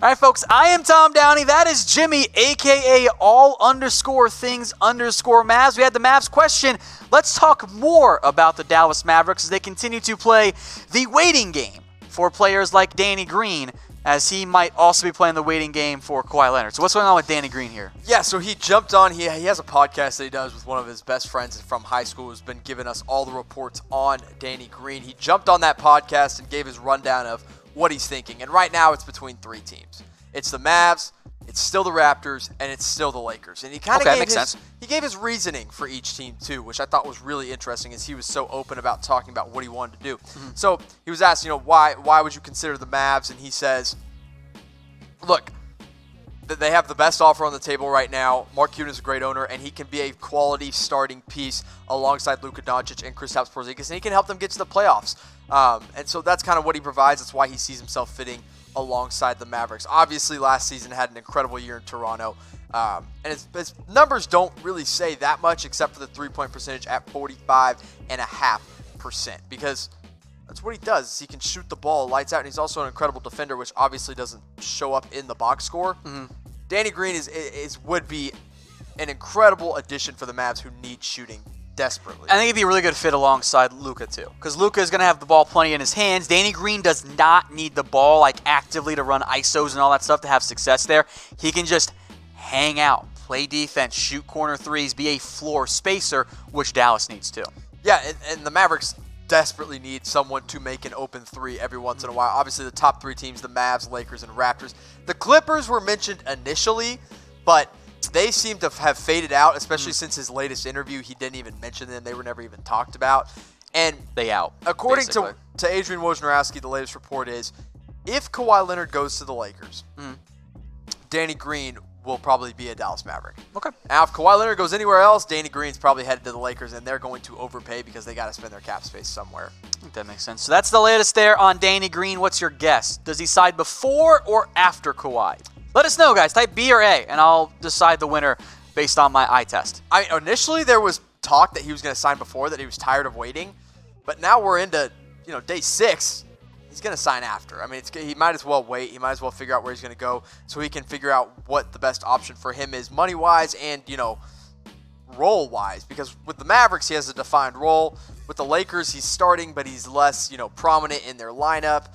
All right, folks, I am Tom Downey. That is Jimmy, a.k.a. all_things_Mavs. We had the Mavs question. Let's talk more about the Dallas Mavericks as they continue to play the waiting game for players like Danny Green, as he might also be playing the waiting game for Kawhi Leonard. So what's going on with Danny Green here? Yeah, so he jumped on. He has a podcast that he does with one of his best friends from high school who's been giving us all the reports on Danny Green. He jumped on that podcast and gave his rundown of what he's thinking. And right now it's between three teams. It's the Mavs, it's still the Raptors, and it's still the Lakers. And he kind of gave his reasoning for each team too, which I thought was really interesting, as he was so open about talking about what he wanted to do. So he was asked, why would you consider the Mavs? And he says, look, they have the best offer on the table right now. Mark Cuban is a great owner, and he can be a quality starting piece alongside Luka Doncic and Kristaps Porzingis, and he can help them get to the playoffs. And so that's kind of what he provides. That's why he sees himself fitting alongside the Mavericks. Obviously, last season had an incredible year in Toronto, and his numbers don't really say that much, except for the three-point percentage at 45.5%, because that's what he does. He can shoot the ball lights out, and he's also an incredible defender, which obviously doesn't show up in the box score. Danny Green would be an incredible addition for the Mavs, who need shooting desperately. I think he'd be a really good fit alongside Luka too, because Luka is going to have the ball plenty in his hands. Danny Green does not need the ball actively to run ISOs and all that stuff to have success there. He can just hang out, play defense, shoot corner threes, be a floor spacer, which Dallas needs too. Yeah, and the Mavericks desperately need someone to make an open three every once in a while. Obviously, the top three teams, the Mavs, Lakers, and Raptors. The Clippers were mentioned initially, but they seem to have faded out, especially since his latest interview. He didn't even mention them. They were never even talked about. And they out. According to Adrian Wojnarowski, the latest report is, if Kawhi Leonard goes to the Lakers, Danny Green will probably be a Dallas Maverick. Okay. Now, if Kawhi Leonard goes anywhere else, Danny Green's probably headed to the Lakers, and they're going to overpay because they got to spend their cap space somewhere. I think that makes sense. So that's the latest there on Danny Green. What's your guess? Does he side before or after Kawhi? Let us know, guys. Type B or A, and I'll decide the winner based on my eye test. Initially, there was talk that he was going to sign before, that he was tired of waiting. But now we're into day 6. He's going to sign after. I mean, he might as well wait. He might as well figure out where he's going to go so he can figure out what the best option for him is money-wise and, role-wise. Because with the Mavericks, he has a defined role. With the Lakers, he's starting, but he's less, prominent in their lineup.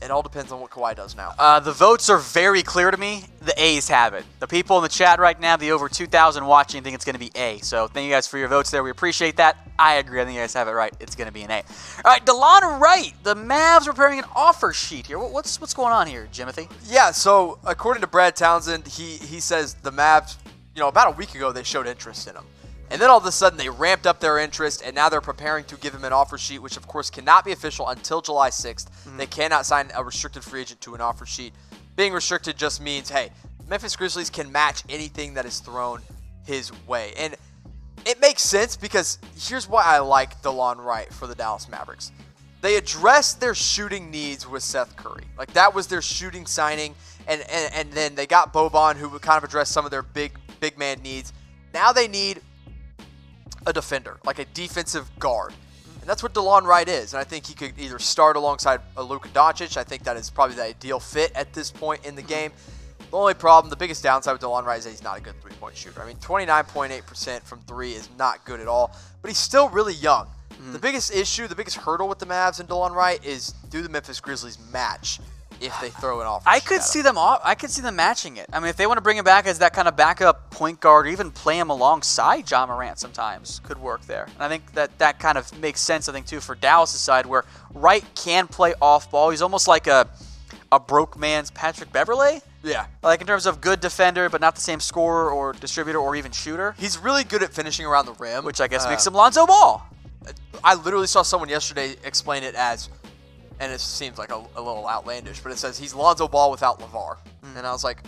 It all depends on what Kawhi does now. The votes are very clear to me. The A's have it. The people in the chat right now, the over 2,000 watching, think it's going to be A. So thank you guys for your votes there. We appreciate that. I agree. I think you guys have it right. It's going to be an A. All right, Delon Wright. The Mavs are preparing an offer sheet here. What's going on here, Jimothy? Yeah, so according to Brad Townsend, he says the Mavs, about a week ago they showed interest in him. And then all of a sudden they ramped up their interest, and now they're preparing to give him an offer sheet, which of course cannot be official until July 6th. They cannot sign a restricted free agent to an offer sheet. Being restricted just means, hey, Memphis Grizzlies can match anything that is thrown his way. And it makes sense, because here's why I like Delon Wright for the Dallas Mavericks. They addressed their shooting needs with Seth Curry. That was their shooting signing, and then they got Boban, who would kind of address some of their big man needs. Now they need a defender, like a defensive guard. And that's what Delon Wright is. And I think he could either start alongside Luka Doncic. I think that is probably the ideal fit at this point in the game. The only problem, the biggest downside with Delon Wright is that he's not a good three-point shooter. I mean, 29.8% from three is not good at all, but he's still really young. The biggest issue, the biggest hurdle with the Mavs and Delon Wright is, do the Memphis Grizzlies match if they throw an offer? I could see them matching it. I mean, if they want to bring him back as that kind of backup point guard, or even play him alongside John Morant sometimes, could work there. And I think that kind of makes sense, I think, too, for Dallas' side, where Wright can play off ball. He's almost like a broke man's Patrick Beverley. Yeah. In terms of good defender, but not the same scorer or distributor or even shooter. He's really good at finishing around the rim. Which I guess makes him Lonzo Ball. I literally saw someone yesterday explain it as, and it seems like a little outlandish, but it says he's Lonzo Ball without LeVar. And I was like,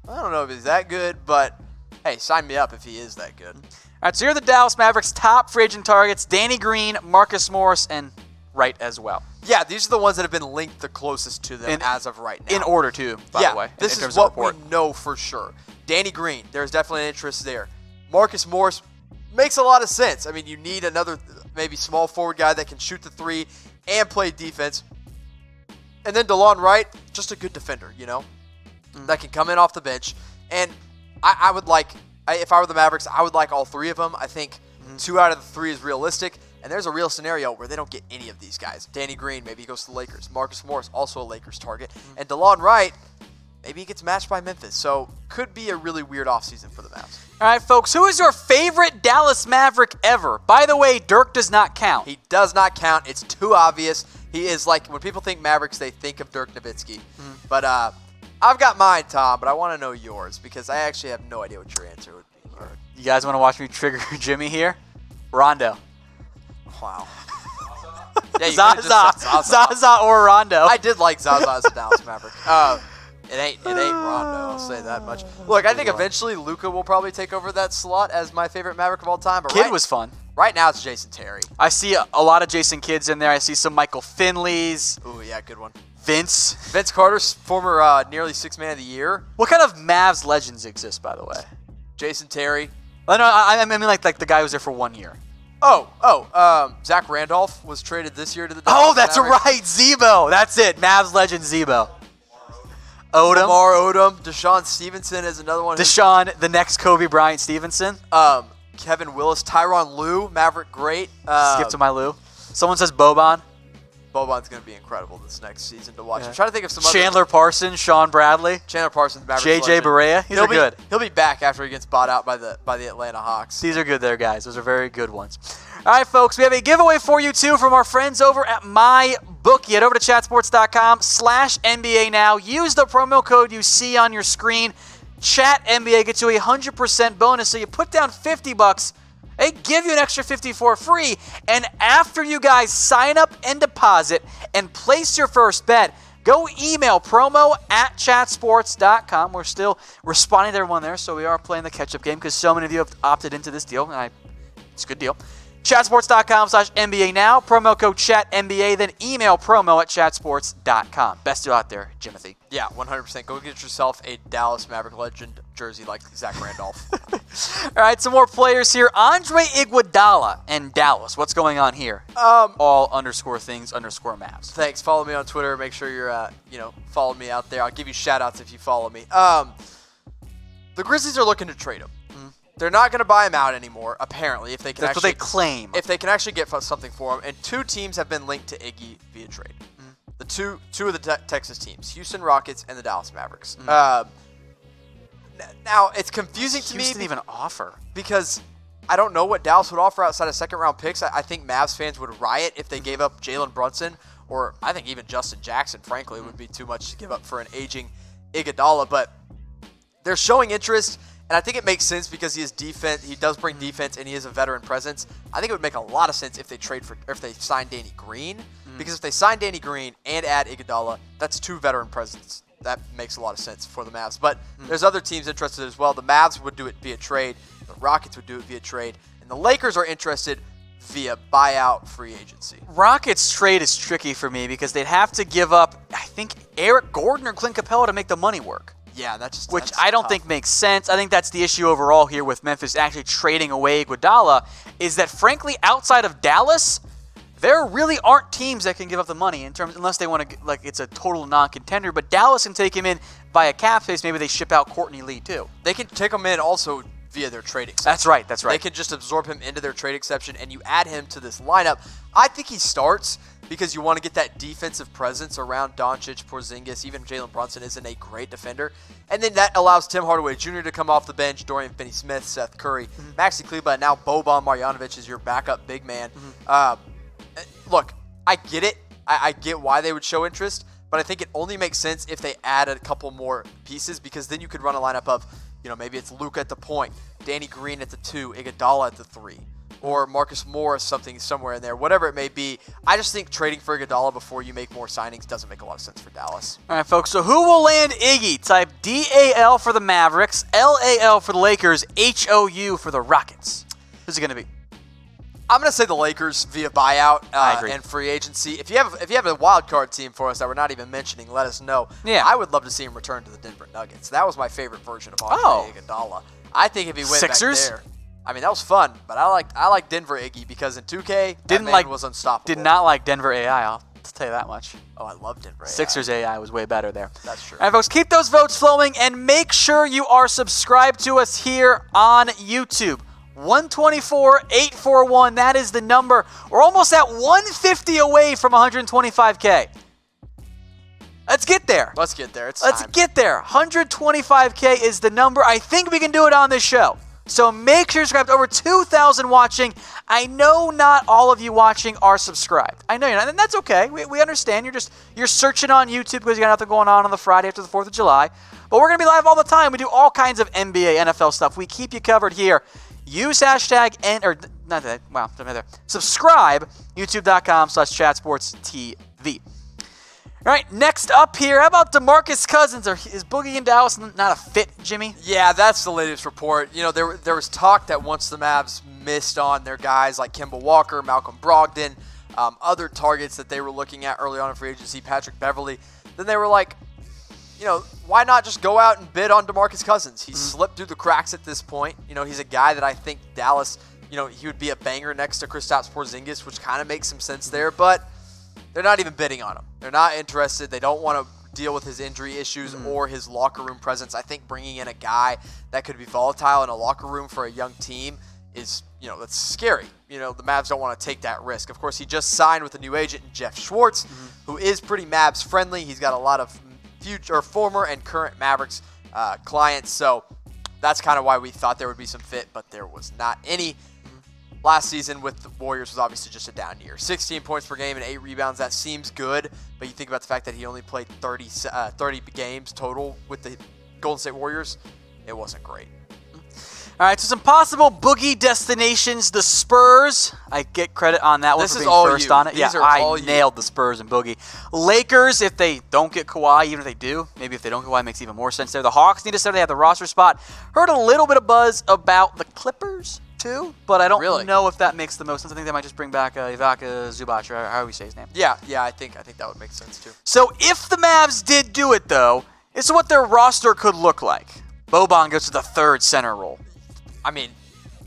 I don't know if he's that good, but hey, sign me up if he is that good. All right, so here are the Dallas Mavericks' top free agent targets: Danny Green, Marcus Morris, and Wright as well. Yeah, these are the ones that have been linked the closest to them as of right now. In order, too, by the way. This is what we know for sure. Danny Green, there's definitely an interest there. Marcus Morris makes a lot of sense. I mean, you need another maybe small forward guy that can shoot the three and play defense. And then Delon Wright, just a good defender, that can come in off the bench. And I would like, if I were the Mavericks, I would like all three of them. I think 2 out of the 3 is realistic. And there's a real scenario where they don't get any of these guys. Danny Green, maybe he goes to the Lakers. Marcus Morris, also a Lakers target. And Delon Wright, maybe he gets matched by Memphis. So could be a really weird offseason for the Mavs. All right, folks, who is your favorite Dallas Maverick ever? By the way, Dirk does not count. He does not count. It's too obvious. He is like, when people think Mavericks, they think of Dirk Nowitzki. But I've got mine, Tom, but I want to know yours because I actually have no idea what your answer would be. You guys want to watch me trigger Jimmy here? Rondo. Wow. Yeah, you could've just said Zaza or Rondo. I did like Zaza as a Dallas Maverick. It ain't Rondo, I'll say that much. Look, I think eventually Luka will probably take over that slot as my favorite Maverick of all time. But Kid was fun. Right now it's Jason Terry. I see a lot of Jason Kidds in there. I see some Michael Finleys. Ooh, yeah, good one. Vince Carter's former nearly 6th man of the year. What kind of Mavs legends exist, by the way? Jason Terry. I mean like the guy who was there for 1 year. Zach Randolph was traded this year to the Dallas That's Mavericks. right, Zebo. That's it, Mavs legend Zebo. Odom. Lamar Odom. Deshaun Stevenson is another one. Deshaun, the next Kobe Bryant Stevenson. Kevin Willis. Tyronn Lue, Maverick great. Skip to my Lou. Someone says Boban. Boban's going to be incredible this next season to watch. Yeah. I'm trying to think of some Chandler Parsons, Sean Bradley. Chandler Parsons, Mavericks JJ legend. Barea. These are good. He'll be back after he gets bought out by the Atlanta Hawks. These are good there, guys. Those are very good ones. All right, folks, we have a giveaway for you, too, from our friends over at MyBookie. Head over to chatsports.com/NBA now. Use the promo code you see on your screen. Chat NBA gets you a 100% bonus, so you put down $50. They give you an extra $50 for free. And after you guys sign up and deposit and place your first bet, go email promo@chatsports.com. We're still responding to everyone there, so we are playing the catch-up game because so many of you have opted into this deal, and it's a good deal. Chatsports.com/NBA now. Promo code ChatNBA. Then email promo@chatsports.com. Best deal out there, Jimothy. Yeah, 100%. Go get yourself a Dallas Maverick legend jersey like Zach Randolph. All right, some more players here. Andre Iguodala and Dallas. What's going on here? All _things_Mavs. Thanks. Follow me on Twitter. Make sure you're, following me out there. I'll give you shout-outs if you follow me. The Grizzlies are looking to trade him. They're not going to buy him out anymore, apparently, if they can That's what they claim. If they can actually get something for him. And 2 teams have been linked to Iggy via trade. The two of the Texas teams, Houston Rockets and the Dallas Mavericks. Now, it's confusing to me. Houston even offer. Because I don't know what Dallas would offer outside of second-round picks. I think Mavs fans would riot if they gave up Jalen Brunson, or I think even Justin Jackson, frankly, would be too much to give up for an aging Iguodala. But they're showing interest. And I think it makes sense because he is defense. He does bring defense, and he is a veteran presence. I think it would make a lot of sense if they sign Danny Green, because if they sign Danny Green and add Iguodala, that's 2 veteran presence. That makes a lot of sense for the Mavs. But there's other teams interested as well. The Mavs would do it via trade. The Rockets would do it via trade, and the Lakers are interested via buyout free agency. Rockets trade is tricky for me because they'd have to give up, I think, Eric Gordon or Clint Capella to make the money work. Yeah, which I don't think makes sense. I think that's the issue overall here with Memphis actually trading away Iguodala, is that frankly outside of Dallas, there really aren't teams that can give up the money unless they want to it's a total non-contender. But Dallas can take him in by a cap space. Maybe they ship out Courtney Lee too. They can take him in also via their trade exception. That's right. They can just absorb him into their trade exception, and you add him to this lineup. I think he starts because you want to get that defensive presence around Doncic, Porzingis. Even Jalen Brunson isn't a great defender. And then that allows Tim Hardaway Jr. to come off the bench, Dorian Finney-Smith, Seth Curry, Maxi Kleber, and now Boban Marjanovic is your backup big man. Look, I get it. I get why they would show interest, but I think it only makes sense if they add a couple more pieces, because then you could run a lineup of, maybe it's Luke at the point, Danny Green at the 2, Iguodala at the 3. Or Marcus Morris, somewhere in there, whatever it may be. I just think trading for Iguodala before you make more signings doesn't make a lot of sense for Dallas. All right, folks, so who will land Iggy? Type DAL for the Mavericks, LAL for the Lakers, HOU for the Rockets. Who's it going to be? I'm going to say the Lakers via buyout I agree. and free agency. If you have a wild card team for us that we're not even mentioning, let us know. Yeah. I would love to see him return to the Denver Nuggets. That was my favorite version of Andre Iguodala. I think if he went Sixers? back there, that was fun. But I like Denver Iggy because in 2K, that man was unstoppable. Did not like Denver AI. I'll tell you that much. Oh, I loved it, right? Sixers AI was way better there. That's true. All right, folks, keep those votes flowing and make sure you are subscribed to us here on YouTube. 124,841, that is the number. We're almost at 150 away from 125K. Let's get there. Let's get there. Let's get there. 125K is the number. I think we can do it on this show. So make sure you're subscribed. Over 2,000 watching. I know not all of you watching are subscribed. I know you're not, and that's okay. We understand. You're searching on YouTube because you got nothing going on the Friday after the 4th of July. But we're going to be live all the time. We do all kinds of NBA, NFL stuff. We keep you covered here. Use hashtag subscribe, youtube.com/chatsportstv. All right, next up here, how about DeMarcus Cousins? Is Boogie in Dallas not a fit, Jimmy? Yeah, that's the latest report. You know, there was talk that once the Mavs missed on their guys like Kemba Walker, Malcolm Brogdon, other targets that they were looking at early on in free agency, Patrick Beverley, then they were like, you know, why not just go out and bid on DeMarcus Cousins? He's slipped through the cracks at this point. You know, he's a guy that I think Dallas, you know, he would be a banger next to Kristaps Porzingis, which kind of makes some sense there, but they're not even bidding on him. They're not interested. They don't want to deal with his injury issues or his locker room presence. I think bringing in a guy that could be volatile in a locker room for a young team is, you know, that's scary. You know, the Mavs don't want to take that risk. Of course, he just signed with a new agent, Jeff Schwartz, who is pretty Mavs friendly. He's got a lot of former and current Mavericks clients, so that's kind of why we thought there would be some fit, but there was not any. Last season with the Warriors was obviously just a down year. 16 points per game and 8 rebounds. That seems good, but you think about the fact that he only played 30 games total with the Golden State Warriors. It wasn't great. All right, so some possible Boogie destinations. The Spurs. I get credit on that one for being first on it. These yeah, are all I nailed the Spurs and Boogie. Lakers, if they don't get Kawhi, even if they do, maybe if they don't get Kawhi, it makes even more sense there. The Hawks need to say they have the roster spot. Heard a little bit of buzz about the Clippers too, but I don't know if that makes the most sense. I think they might just bring back Ivica Zubac, or however you say his name. Yeah, I think that would make sense too. So if the Mavs did do it, though, it's what their roster could look like. Boban goes to the third center role. I mean,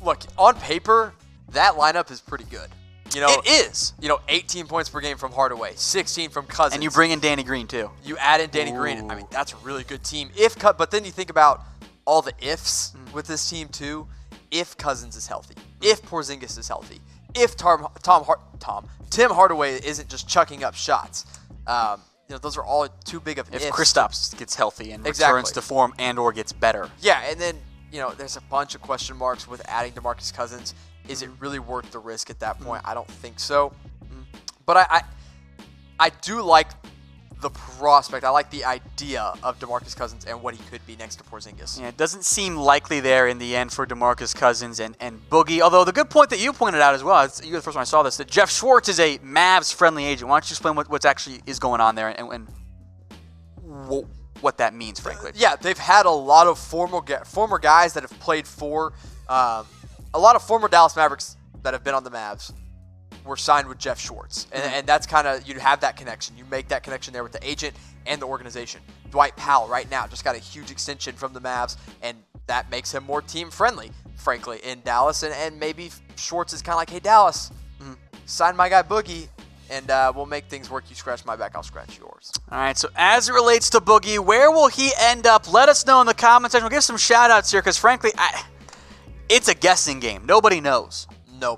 look, on paper, that lineup is pretty good. You know, it is. You know, 18 points per game from Hardaway, 16 from Cousins. And you bring in Danny Green, too. You add in Danny Green. I mean, that's a really good team. But then you think about all the ifs with this team, too. If Cousins is healthy, if Porzingis is healthy, if Tim Hardaway isn't just chucking up shots, you know, those are all too big of ifs. If Kristaps gets healthy and returns to form and/or gets better. Yeah, and then, you know, there's a bunch of question marks with adding DeMarcus Cousins. Is it really worth the risk at that point? I don't think so. But I do like the prospect. I like the idea of DeMarcus Cousins and what he could be next to Porzingis. Yeah, it doesn't seem likely there in the end for DeMarcus Cousins and Boogie. Although the good point that you pointed out as well, you were the first one I saw this, that Jeff Schwartz is a Mavs-friendly agent. Why don't you explain what's actually is going on there and what that means, frankly? Yeah, they've had a lot of former guys that have played for a lot of former Dallas Mavericks that have been on the Mavs were signed with Jeff Schwartz. And that's kind of, you have that connection. You make that connection there with the agent and the organization. Dwight Powell right now just got a huge extension from the Mavs, and that makes him more team-friendly, frankly, in Dallas. And maybe Schwartz is kind of like, hey, Dallas, sign my guy Boogie, and we'll make things work. You scratch my back, I'll scratch yours. All right, so as it relates to Boogie, where will he end up? Let us know in the comment section. We'll give some shout-outs here because, frankly, it's a guessing game. Nobody knows.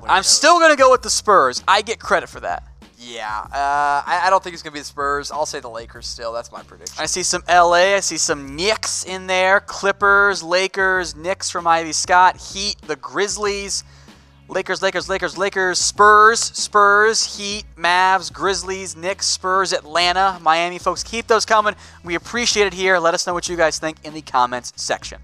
I'm still going to go with the Spurs. I get credit for that. Yeah. I don't think it's going to be the Spurs. I'll say the Lakers still. That's my prediction. I see some LA. I see some Knicks in there. Clippers, Lakers, Knicks from Ivy Scott, Heat, the Grizzlies, Lakers, Spurs, Heat, Mavs, Grizzlies, Knicks, Spurs, Atlanta, Miami. Folks, keep those coming. We appreciate it here. Let us know what you guys think in the comments section.